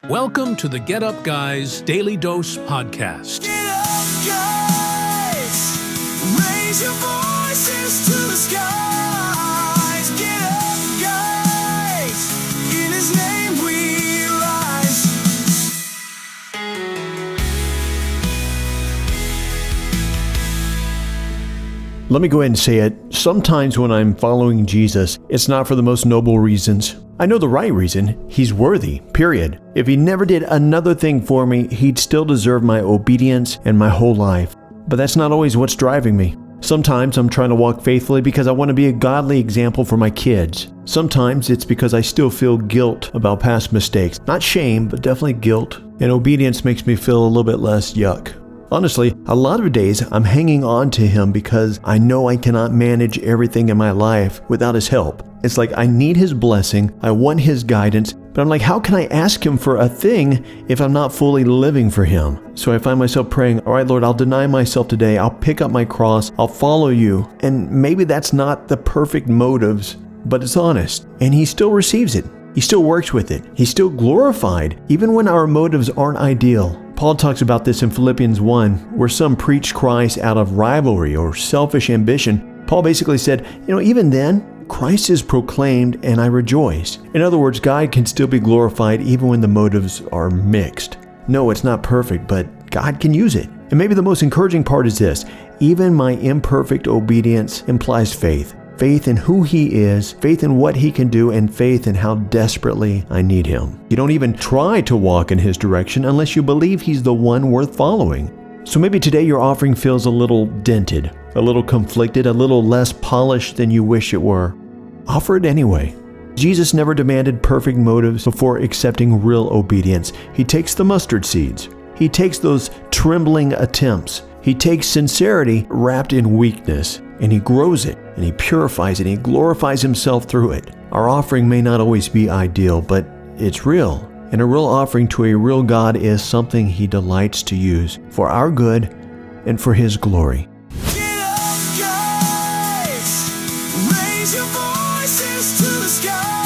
Welcome to the Get Up Guys Daily Dose Podcast. Get up, guys. Raise your voices to the skies. Get up, guys. In His name we rise. Let me go ahead and say it. Sometimes when I'm following Jesus, it's not for the most noble reasons. I know the right reason. He's worthy, period. If He never did another thing for me, He'd still deserve my obedience and my whole life. But that's not always what's driving me. Sometimes I'm trying to walk faithfully because I want to be a godly example for my kids. Sometimes it's because I still feel guilt about past mistakes. Not shame, but definitely guilt. And obedience makes me feel a little bit less yuck. Honestly, a lot of days I'm hanging on to Him because I know I cannot manage everything in my life without His help. It's like I need His blessing, I want His guidance, but I'm like, how can I ask Him for a thing if I'm not fully living for Him? So I find myself praying, all right, Lord, I'll deny myself today, I'll pick up my cross, I'll follow You. And maybe that's not the perfect motives, but it's honest. And He still receives it. He still works with it. He's still glorified, even when our motives aren't ideal. Paul talks about this in Philippians 1, where some preach Christ out of rivalry or selfish ambition. Paul basically said, even then, Christ is proclaimed and I rejoice. In other words, God can still be glorified even when the motives are mixed. No, it's not perfect, but God can use it. And maybe the most encouraging part is this: even my imperfect obedience implies faith. Faith in who He is, faith in what He can do, and faith in how desperately I need Him. You don't even try to walk in His direction unless you believe He's the one worth following. So maybe today your offering feels a little dented, a little conflicted, a little less polished than you wish it were. Offer it anyway. Jesus never demanded perfect motives before accepting real obedience. He takes the mustard seeds. He takes those trembling attempts. He takes sincerity wrapped in weakness, and He grows it, and He purifies it, and He glorifies Himself through it. Our offering may not always be ideal, but it's real. And a real offering to a real God is something He delights to use for our good and for His glory. Get up, guys. Raise your voices to the skies.